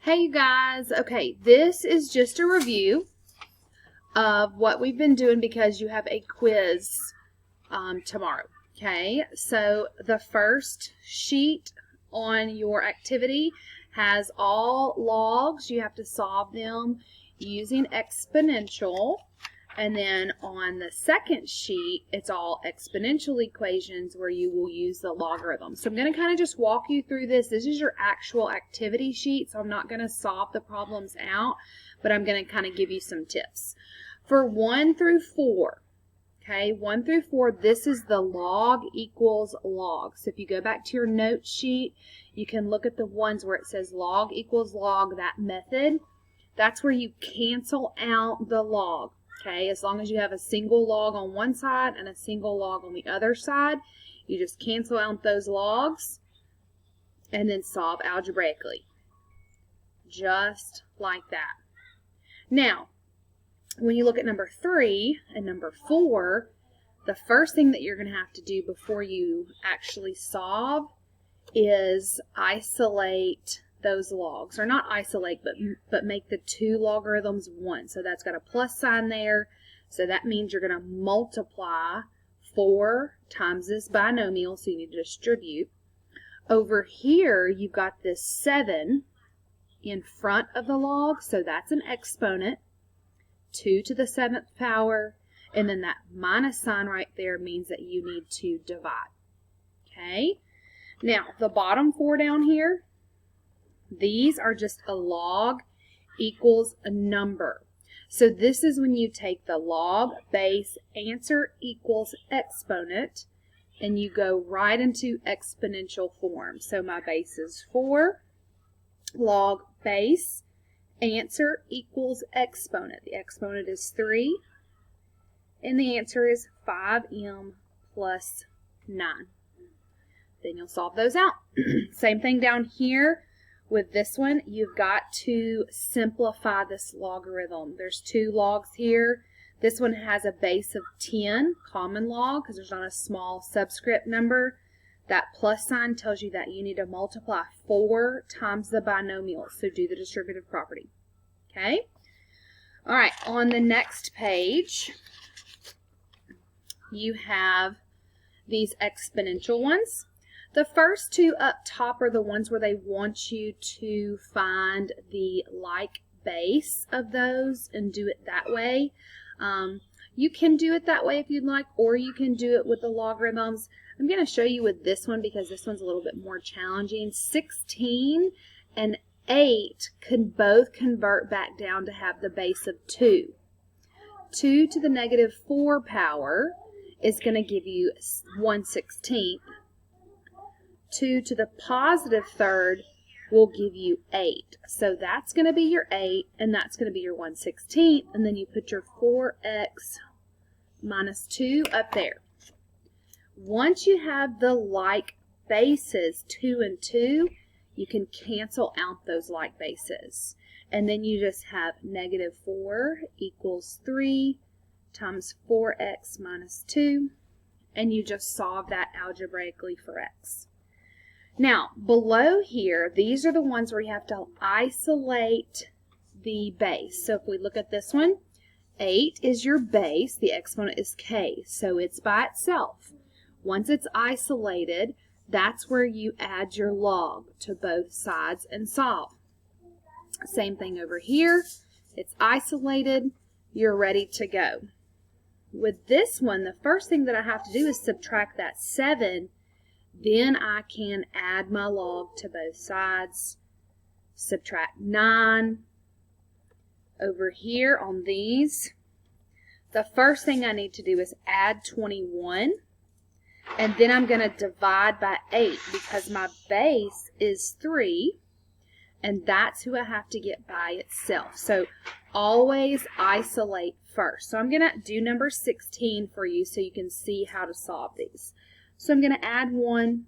Hey you guys, okay, this is just a review of what we've been doing because you have a quiz tomorrow. Okay, so the first sheet on your activity has all logs. You have to solve them using exponential. And then on the second sheet, it's all exponential equations where you will use the logarithm. So I'm going to kind of just walk you through this. This is your actual activity sheet, so I'm not going to solve the problems out, but I'm going to kind of give you some tips. For 1 through 4, okay, 1 through 4, this is the log equals log. So if you go back to your note sheet, you can look at the ones where it says log equals log, that method. That's where you cancel out the log. Okay, as long as you have a single log on one side and a single log on the other side, you just cancel out those logs and then solve algebraically. Just like that. Now, when you look at number 3 and number 4, the first thing that you're going to have to do before you actually solve is isolate those logs, or not isolate, but make the two logarithms one. So that's got a plus sign there. So that means you're going to multiply 4 times this binomial, so you need to distribute. Over here, you've got this 7 in front of the log, so that's an exponent, 2 to the 7th power, and then that minus sign right there means that you need to divide. Okay? Now, the bottom 4 down here, these are just a log equals a number. So this is when you take the log base answer equals exponent and you go right into exponential form. So my base is 4, log base answer equals exponent. The exponent is 3 and the answer is 5m plus 9. Then you'll solve those out. Same thing down here. With this one, you've got to simplify this logarithm. There's 2 logs here. This one has a base of 10, common log, because there's not a small subscript number. That plus sign tells you that you need to multiply 4 times the binomial. So do the distributive property. Okay? All right, on the next page, you have these exponential ones. The first 2 up top are the ones where they want you to find the like base of those and do it that way. You can do it that way if you'd like, or you can do it with the logarithms. I'm going to show you with this one because this one's a little bit more challenging. 16 and 8 can both convert back down to have the base of 2. 2 to the negative 4 power is going to give you 1/16. 2 to the positive third will give you 8. So that's going to be your 8, and that's going to be your 1/16, and then you put your 4x minus 2 up there. Once you have the like bases, 2 and 2, you can cancel out those like bases. And then you just have negative 4 equals 3 times 4x minus 2, and you just solve that algebraically for x. Now, below here, these are the ones where you have to isolate the base. So if we look at this one, 8 is your base. The exponent is k, so it's by itself. Once it's isolated, that's where you add your log to both sides and solve. Same thing over here. It's isolated. You're ready to go. With this one, the first thing that I have to do is subtract that 7. Then I can add my log to both sides. Subtract 9. Over here on these, the first thing I need to do is add 21. And then I'm going to divide by 8 because my base is 3. And that's who I have to get by itself. So always isolate first. So I'm going to do number 16 for you so you can see how to solve these. So I'm going to add 1,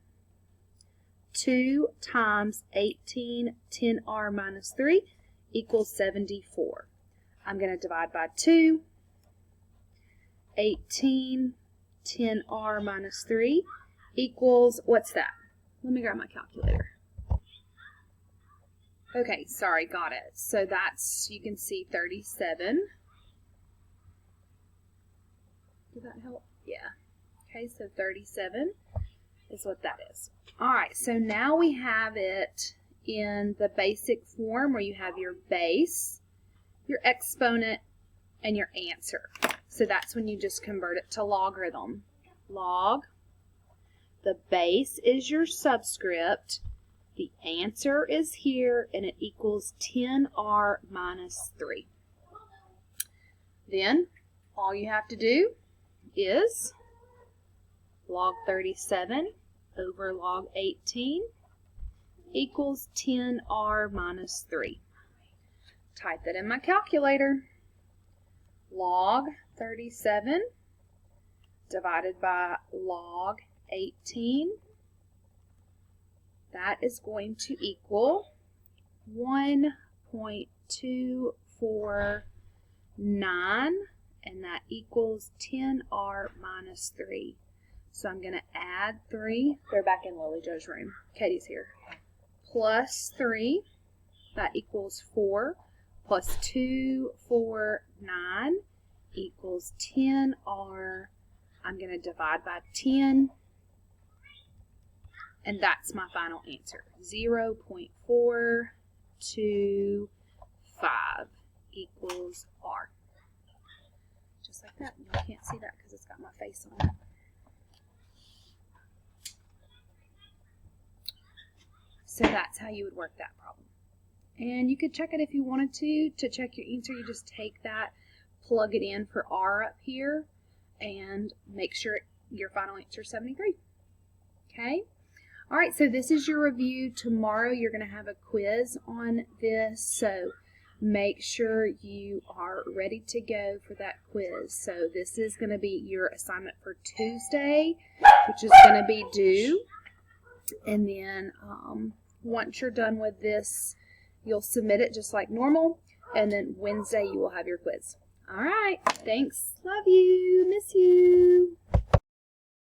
2 times 18, 10r minus 3 equals 74. I'm going to divide by 2, 18, 10r minus 3 equals, what's that? Let me grab my calculator. Okay, sorry, got it. So that's, you can see 37. Did that help? Yeah. Okay, so 37 is what that is. All right, so now we have it in the basic form where you have your base, your exponent, and your answer. So that's when you just convert it to logarithm. Log, the base is your subscript, the answer is here, and it equals 10r minus 3. Then all you have to do is log 37 over log 18 equals 10r minus 3. Type that in my calculator. Log 37 divided by log 18. That is going to equal 1.249, and that equals 10r minus 3. So I'm going to add 3. They're back in Lily Jo's room. Katie's here. Plus 3. That equals 4. Plus 2, 4, 9 equals 10r. I'm going to divide by 10. And that's my final answer. 0.425 equals r. Just like that. You can't see that because it's got my face on it. So that's how you would work that problem. And you could check it if you wanted to. To check your answer, you just take that, plug it in for r up here, and make sure your final answer is 73. Okay? All right, so this is your review. Tomorrow you're going to have a quiz on this, so make sure you are ready to go for that quiz. So this is going to be your assignment for Tuesday, which is going to be due. And then once you're done with this, you'll submit it just like normal, and then Wednesday you will have your quiz. All right, thanks. Love you. Miss you.